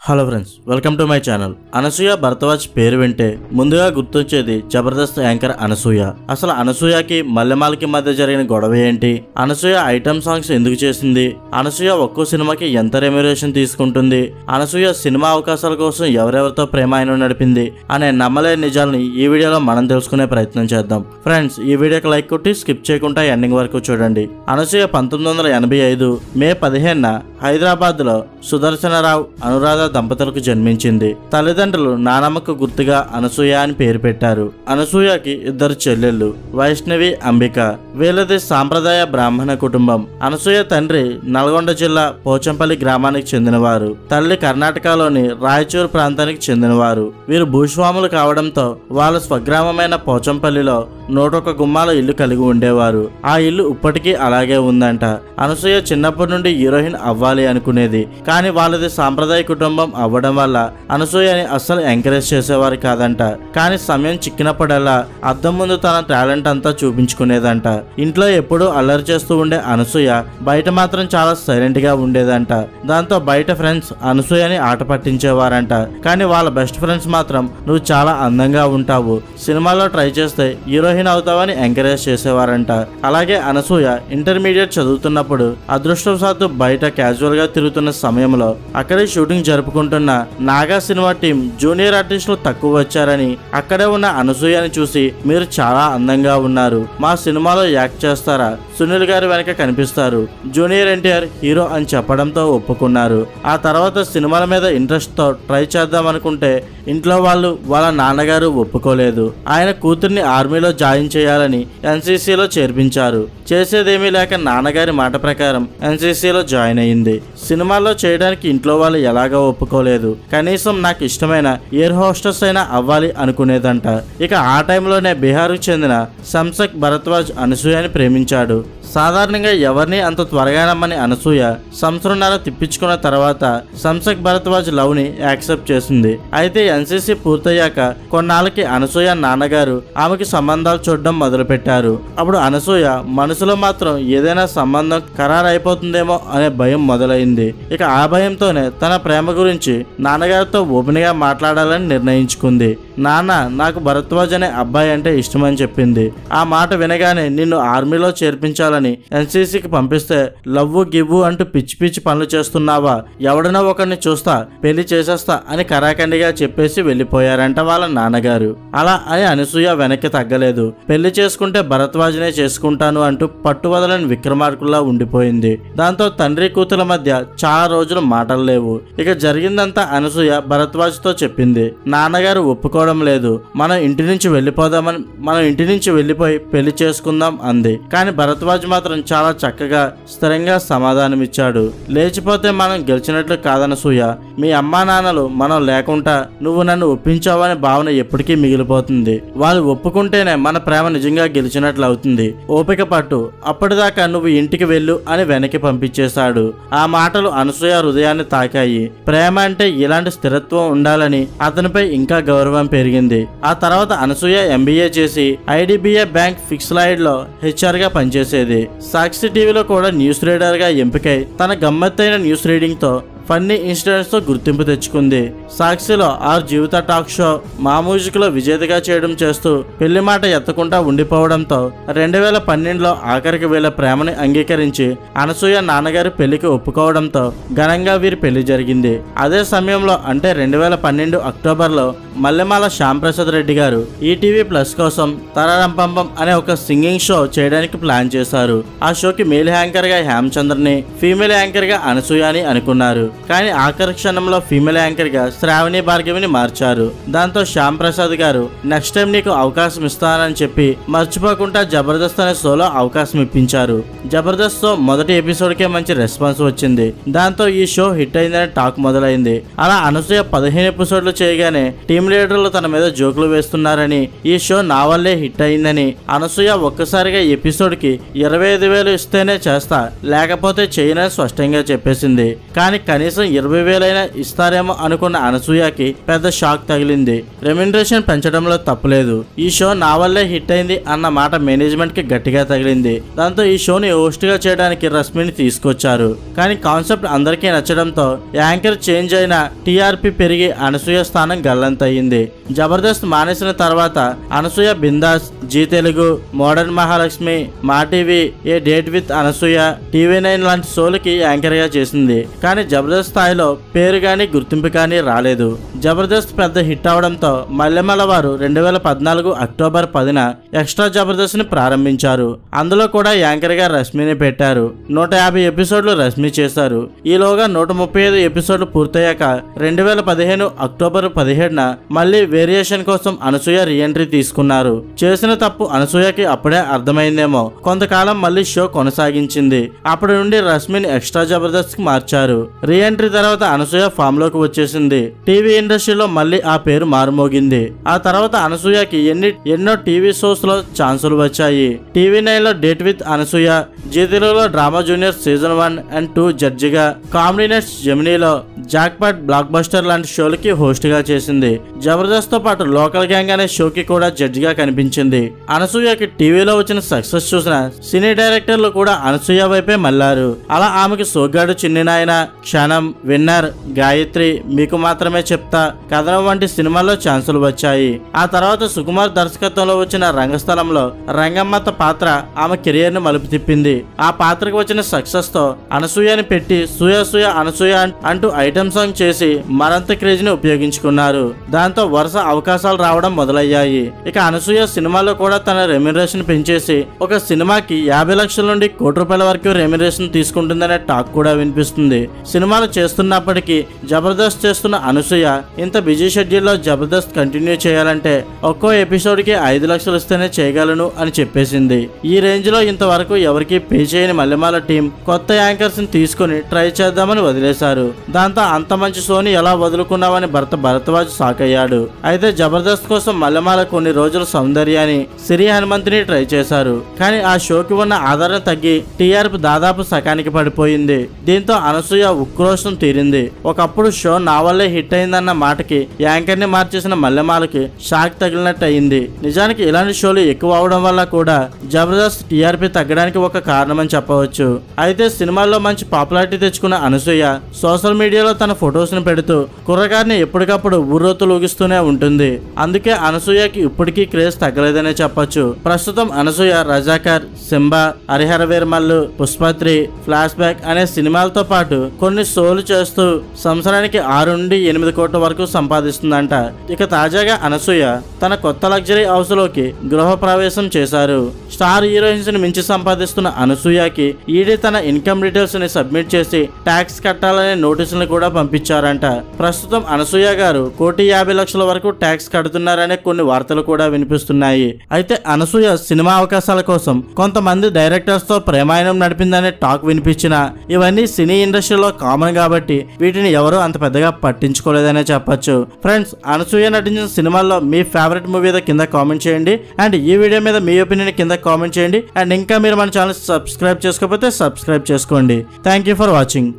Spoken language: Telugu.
Hello friends, welcome to my channel. Anasuya Bharadwaj పేరు వింటే ముందుగా గుర్తొచ్చేది జబర్దస్త్ యాంకర్ అనసూయ. అసలు అనసూయకి మల్లెమాలకి మధ్య జరిగిన గొడవ ఏంటి, అనసూయ ఐటమ్ సాంగ్స్ ఎందుకు చేసింది, అనసూయ ఒక్కో సినిమాకి ఎంత రెమ్యునరేషన్ తీసుకుంటుంది, అనసూయ సినిమా అవకాశాల కోసం ఎవరెవరితో ప్రేమాయణం నడిపింది అనే నమ్మలేని నిజాలని ఈ వీడియోలో మనం తెలుసుకునే ప్రయత్నం చేద్దాం. ఫ్రెండ్స్, ఈ వీడియోకి లైక్ కొట్టి స్కిప్ చేయకుండా ఎండింగ్ వరకు చూడండి. అనసూయ 1985 మే 15న హైదరాబాద్ లో సుదర్శనరావు అనురాధ దంపతులకు జన్మించింది. తల్లిదండ్రులు నానమ్మకు గుర్తుగా అనసూయ అని పేరు పెట్టారు. అనసూయకి ఇద్దరు చెల్లెళ్ళు, వైష్ణవి, అంబిక. వీళ్ళది సాంప్రదాయ బ్రాహ్మణ కుటుంబం. అనసూయ తండ్రి నల్గొండ జిల్లా పోచంపల్లి గ్రామానికి చెందినవారు, తల్లి కర్ణాటకలోని రాయచూరు ప్రాంతానికి చెందినవారు. వీరు భూస్వాములు కావడంతో వాళ్ళ స్వగ్రామమైన పోచంపల్లిలో 101 గుమ్మాల ఇల్లు కలిగి ఉండేవారు. ఆ ఇల్లు ఇప్పటికీ అలాగే ఉందంట. అనసూయ చిన్నప్పటి నుండి హీరోయిన్ అవ్వాలి అనుకునేది, కానీ వాళ్ళది సాంప్రదాయ కుటుంబం అవ్వడం వల్ల అనసూయని అస్సలు ఎంకరేజ్ చేసేవారు కాదంట. కానీ సమయం చిక్కినప్పుడల్లా అద్దం ముందు తన టాలెంట్ అంతా చూపించుకునేదంట. ఇంట్లో ఎప్పుడూ అల్లరి చేస్తూ ఉండే అనసూయ బయట మాత్రం చాలా సైలెంట్ గా ఉండేదంట. దాంతో బయట ఫ్రెండ్స్ అనసూయని ఆట పట్టించేవారంట. కానీ వాళ్ళ బెస్ట్ ఫ్రెండ్స్ మాత్రం నువ్వు చాలా అందంగా ఉంటావు, సినిమాలో ట్రై చేస్తే హీరోయిన్ అవుతావని ఎంకరేజ్ చేసేవారంట. అలాగే అనసూయ ఇంటర్మీడియట్ చదువుతున్నప్పుడు అదృష్టవశాత్తు బయట క్యాజువల్ గా తిరుగుతున్న సమయంలో అక్కడే షూటింగ్ జరుపుకుంటున్న నాగా సినిమా టీం జూనియర్ ఆర్టిస్టులు తక్కువ వచ్చారని అక్కడే ఉన్న అనసూయని చూసి, మీరు చాలా అందంగా ఉన్నారు, మా సినిమాలో యాక్ట్ చేస్తారా, సునీల్ గారి వెనక కనిపిస్తారు, జూనియర్ ఎన్టీఆర్ హీరో అని చెప్పడంతో ఒప్పుకున్నారు. ఆ తర్వాత సినిమాల మీద ఇంట్రెస్ట్ తో ట్రై చేద్దాం అనుకుంటే ఇంట్లో వాళ్ళు వాళ్ళ నాన్నగారు ఒప్పుకోలేదు. ఆయన కూతుర్ని ఆర్మీలో జాయిన్ చేయాలని ఎన్సీసీలో చేర్పించారు. చేసేదేమీ లేక నాన్నగారి మాట ప్రకారం ఎన్సీసీలో జాయిన్ అయ్యింది. సినిమాల్లో చేయడానికి ఇంట్లో వాళ్ళు ఎలాగో ఒప్పుకోలేదు. కనీసం నాకు ఇష్టమైన ఎయిర్ హోస్టెస్ అయినా అవ్వాలి అనుకునేదంట. ఇక ఆ టైంలోనే బీహార్కు చెందిన శంసక్ భరద్వాజ్ అనసూయని ప్రేమించాడు. సాధారణంగా ఎవరిని అంత త్వరగా నమ్మని అనసూయ సంవత్సరంన్నర తిప్పించుకున్న తర్వాత శంసక్ భరద్వాజ్ లవ్ ని యాక్సెప్ట్ చేసింది. అయితే ఎన్సీసీ పూర్తయ్యాక కొన్నాళ్ళకి అనసూయ నాన్నగారు ఆమెకి సంబంధాలు చూడడం మొదలు పెట్టారు. అప్పుడు అనసూయ మనసులో మాత్రం ఏదైనా సంబంధం ఖరారు అయిపోతుందేమో అనే భయం మొదలైంది. ఇక ఆ భయంతోనే తన ప్రేమ గురించి నాన్నగారితో ఓపెన్ గా మాట్లాడాలని నిర్ణయించుకుంది. నాన్న, నాకు భరద్వాజ్ అనే అబ్బాయి అంటే ఇష్టమని చెప్పింది. ఆ మాట వినగానే నిన్ను ఆర్మీలో చేర్పించాలని ఎన్సీసీకి పంపిస్తే లవ్వు గివ్వు అంటూ పిచ్చి పిచ్చి పనులు చేస్తున్నావా, ఎవడనో ఒకరిని చూస్తా, పెళ్లి చేసేస్తా అని కరాఖండిగా చెప్పేసి వెళ్ళిపోయారంట వాళ్ళ నాన్నగారు. అలా అని అనసూయ వెనక్కి తగ్గలేదు. పెళ్లి చేసుకుంటే భరద్వాజ్నే చేసుకుంటాను అంటూ పట్టువదలని విక్రమార్కుల్లా ఉండిపోయింది. దాంతో తండ్రి కూతుల మధ్య చాలా రోజులు మాటలు లేవు. ఇక జరిగిందంతా అనసూయ భరద్వాజ్ తో చెప్పింది. నాన్నగారు ఒప్పుకోవడం లేదు. మనం ఇంటి నుంచి వెళ్ళిపోయి పెళ్లి చేసుకుందాం అంది. కానీ భరద్వాజ్ మాత్రం చాలా చక్కగా స్థిరంగా సమాధానమిచ్చాడు. లేచిపోతే మనం గెలిచినట్లు కాదనసూయ, మీ అమ్మా నాన్నలు మనం లేకుండా నువ్వు నన్ను ఒప్పించావనే భావన ఎప్పటికీ మిగిలిపోతుంది. వాళ్ళు ఒప్పుకుంటేనే మన ప్రేమ నిజంగా గెలిచినట్లు అవుతుంది. ఓపిక పట్టు, అప్పటిదాకా నువ్వు ఇంటికి వెళ్ళు అని వెనక్కి పంపించేశాడు. ఆ మాటలు అనసూయ హృదయాన్ని తాకాయి. ప్రేమ అంటే ఇలాంటి స్థిరత్వం ఉండాలని అతనిపై ఇంకా గౌరవం పెరిగింది. ఆ తర్వాత అనసూయ ఎంబీఏ చేసి ఐడిబిఐ బ్యాంక్ ఫిక్స్డ్ లో హెచ్ఆర్ గా పనిచేసేది. సాక్షి టీవీలో కూడా న్యూస్ రీడర్ గా ఎంపికై తన గమ్మత్తైన న్యూస్ రీడింగ్ తో ఫన్నీ ఇన్సిడెంట్స్ తో గుర్తింపు తెచ్చుకుంది. సాక్షిలో 6 జీవిత టాక్ షో మామూజికలో విజేతగా చేయడం చేస్తూ పెళ్లి మాట ఎత్తకుండా ఉండిపోవడంతో 2012లో ఆఖరికి వీళ్ళ ప్రేమని అంగీకరించి అనసూయ నాన్నగారి పెళ్లికి ఒప్పుకోవడంతో ఘనంగా వీరి పెళ్లి జరిగింది. అదే సమయంలో అంటే 2012 అక్టోబర్లో మల్లెమాల శ్యాంప్రసాద్ రెడ్డి గారు ఈటీవీ ప్లస్ కోసం తరారంపంపం అనే ఒక సింగింగ్ షో చేయడానికి ప్లాన్ చేశారు. ఆ షోకి మేల్ యాంకర్ గా హేమచంద్రని, ఫీమేల్ యాంకర్ గా అనసూయని అనుకున్నారు. కానీ ఆఖరి క్షణంలో ఫీమేల్ యాంకర్ గా శ్రావణి భార్గవిని మార్చారు. దాంతో శ్యామ్ ప్రసాద్ గారు నెక్స్ట్ టైం నీకు అవకాశం ఇస్తానని చెప్పి మర్చిపోకుండా జబర్దస్త్ అనే షోలో అవకాశం ఇప్పించారు. జబర్దస్త్ షో మొదటి ఎపిసోడ్ కే మంచి రెస్పాన్స్ వచ్చింది. దాంతో ఈ షో హిట్ అయిందని టాక్ మొదలైంది. అలా అనసూయ 15 ఎపిసోడ్లు చేయగానే టీం లీడర్లు తన మీద జోకులు వేస్తున్నారని, ఈ షో నా వల్లే హిట్ అయిందని అనసూయ ఒక్కసారిగా ఎపిసోడ్ కి 25,000 ఇస్తేనే చేస్తా, లేకపోతే చేయనని స్పష్టంగా చెప్పేసింది. కానీ కనీసం 20,000 ఇస్తారేమో అనుకున్న అనసూయకి పెద్ద షాక్ తగిలింది. రెమ్యునరేషన్ పెంచడంలో తప్పులేదు, ఈ షో నా వల్లే హిట్ అయింది అన్న మాట మేనేజ్మెంట్ కి గట్టిగా తగిలింది. దాంతో ఈ షోని హోస్ట్ గా చేయడానికి రష్మిని తీసుకొచ్చారు. కానీ కాన్సెప్ట్ అందరికీ నచ్చడంతో యాంకర్ చేంజ్ అయిన టీఆర్పీ పెరిగి అనసూయ స్థానం గల్లంతయింది. జబర్దస్త్ మానేసిన తర్వాత అనసూయ బిందాస్, జీ తెలుగు, మోడర్న్ మహాలక్ష్మి, మా TV, A date with Anasuya, TV9 లాంటి షోలకి యాంకర్ గా చేసింది. కానీ జబర్దస్త్ స్థాయిలో పేరు గాని గుర్తింపు కానీ రాలేదు. జబర్దస్త్ పెద్ద హిట్ అవడంతో మల్లెమల వారు 2014 అక్టోబర్ 10న ఎక్స్ట్రా జబర్దస్త్ ని ప్రారంభించారు. అందులో కూడా యాంకర్ గా రష్మిని పెట్టారు. 150 ఎపిసోడ్లు రష్మి చేశారు. ఈలోగా 135 ఎపిసోడ్లు పూర్తయ్యాక 2015 అక్టోబర్ 17న మళ్ళీ వేరియేషన్ కోసం అనసూయ రీఎంట్రీ తీసుకున్నారు. చేసిన తప్పు అనసూయకి అప్పుడే అర్థమైందేమో. కొంతకాలం మళ్ళీ షో కొనసాగించింది. అప్పటి నుండి రష్మిని ఎక్స్ట్రా జబర్దస్త్ కి మార్చారు. రీఎంట్రీ తర్వాత అనసూయ ఫామ్ లోకి వచ్చేసింది. టీవీ ఇండస్ట్రీలో మళ్ళీ ఆ పేరు మారుమోగింది. ఆ తర్వాత అనసూయకి ఎన్నో టీవీ షోస్ లో ఛాన్సులు వచ్చాయి. TV9 లో డేట్ విత్ అనసూయ, జీ తెలుగులో డ్రామా జూనియర్ సీజన్ 1 and 2 జడ్జిగా, కామెడీ నెట్స్ జెమినీలో జాక్పాట్, బ్లాక్ బస్టర్ లాంటి షోలకి హోస్ట్ గా చేసింది. జబర్దస్త్ తో పాటు లోకల్ గ్యాంగ్ అనే షోకి కూడా జడ్జి గా కనిపించింది. అనసూయకి టీవీలో వచ్చిన సక్సెస్ చూసిన సినీ డైరెక్టర్లు కూడా అనసూయ వైపే మళ్లారు. అలా ఆమెకి సోగ్గాడు చిన్ని నాయన, క్షణం, విన్నర్, గాయత్రి, మీకు మాత్రమే చెప్తా, కథనం వంటి సినిమాల్లో ఛాన్సులు వచ్చాయి. ఆ తర్వాత సుకుమార్ దర్శకత్వంలో వచ్చిన రంగస్థలంలో రంగమ్మత పాత్ర ఆమె కెరియర్ ని మలుపు తిప్పింది. ఆ పాత్రకు వచ్చిన సక్సెస్ తో అనసూయని పెట్టి సూయ సూయ అనసూయ అంటూ ఐటమ్ సాంగ్ చేసి మరంత క్రేజ్ ని ఉపయోగించుకున్నారు. దాంతో వరుస అవకాశాలు రావడం మొదలయ్యాయి. ఇక అనసూయ సినిమాలో కూడా తన రెమ్యునరేషన్ పెంచేసి ఒక సినిమాకి 50 లక్షల నుండి ₹1 కోటి వరకు రెమ్యునరేషన్ తీసుకుంటుందనే టాక్ కూడా వినిపిస్తుంది. సినిమాలు చేస్తున్నప్పటికీ జబర్దస్త్ చేస్తున్న అనసూయ ఇంత బిజీ షెడ్యూల్ లో జబర్దస్త్ కంటిన్యూ చేయాలంటే ఒక్కో ఎపిసోడ్ కి 5 లక్షలు ఇస్తేనే చేయగలను అని చెప్పేసింది. ఈ రేంజ్ లో ఇంతవరకు ఎవరికి పే చేయని మల్లెమాల టీం కొత్త యాంకర్స్ ని తీసుకుని ట్రై చేద్దామని వదిలేశారు. దాంతో అంత మంచి షోని ఎలా వదులుకున్నామని భర్త భరద్వాజ్ షాక్ అయ్యాడు. అయితే జబర్దస్త్ కోసం మల్లెమాల కొన్ని రోజులు సౌందర్యాన్ని, సిరి హనుమంతిని ట్రై చేశారు. కానీ ఆ షోకి ఉన్న ఆదరణ తగ్గి టీఆర్పీ దాదాపు సకానికి పడిపోయింది. దీంతో అనసూయ ఉక్రోషం తీరింది. ఒకప్పుడు షో నా వల్లే హిట్ అయిందన్న మాటకి యాంకర్ ని మార్చేసిన మల్లెమాలకి షాక్ తగిలినట్టు అయింది. నిజానికి ఇలాంటి షోలు ఎక్కువ అవడం వల్ల కూడా జబర్దస్త్ టీఆర్పీ తగ్గడానికి ఒక కారణమని చెప్పవచ్చు. అయితే సినిమాల్లో మంచి పాపులారిటీ తెచ్చుకున్న అనసూయ సోషల్ మీడియాలో తన ఫొటోస్ ని పెడుతూ కుర్రగారిని ఎప్పటికప్పుడు ఊరోతులు ఊగిస్తూనే ఉంటుంది. అందుకే అనసూయకి ఇప్పటికీ క్రేజ్ తగ్గలేదనే చెప్పొచ్చు. ప్రస్తుతం అనసూయ రజాకర్, సింబా, హరిహర వీరమల్లు, పుష్ప3, ఫ్లాష్ బ్యాక్ అనే సినిమాలతో పాటు కొన్ని షోలు చేస్తూ సంవత్సరానికి 6 నుండి 8 కోట్ల వరకు సంపాదిస్తుందంట. ఇక తాజాగా అనసూయ తన కొత్త లగ్జరీ హౌస్ లోకి గృహ ప్రవేశం చేశారు. స్టార్ హీరోయిన్స్ ని మించి సంపాదిస్తున్న అనసూయకి ఈడీ తన ఇన్కమ్ డీటెయిల్స్ ని సబ్మిట్ చేసి ట్యాక్స్ కట్టాలనే నోటీసులను కూడా పంపించారంట. ప్రస్తుతం అనసూయ గారు ₹1,50,00,000 వరకు ట్యాక్స్ కడుతున్నారనే కొన్ని వార్తలు కూడా వినిపిస్తున్నాయి. అయితే అనసూయ సినిమా అవకాశాల కోసం కొంతమంది డైరెక్టర్స్ తో ప్రేమాయణం నడిపిందనే టాక్ వినిపించినా ఇవన్నీ సినీ ఇండస్ట్రీలో కామన్ కాబట్టి వీటిని ఎవరు అంత పెద్దగా పట్టించుకోలేదనే చెప్పొచ్చు. ఫ్రెండ్స్, అనసూయ నటించిన సినిమాల్లో మీ ఫేవరెట్ మూవీ ఏదో కింద కామెంట్ చేయండి. అండ్ ఈ వీడియో మీద మీ ఒపీనియన్ కింద కామెంట్ చేయండి. అండ్ ఇంకా మీరు మన ఛానల్ సబ్స్క్రైబ్ చేసుకోకపోతే సబ్స్క్రైబ్ చేసుకోండి. Thank you for watching.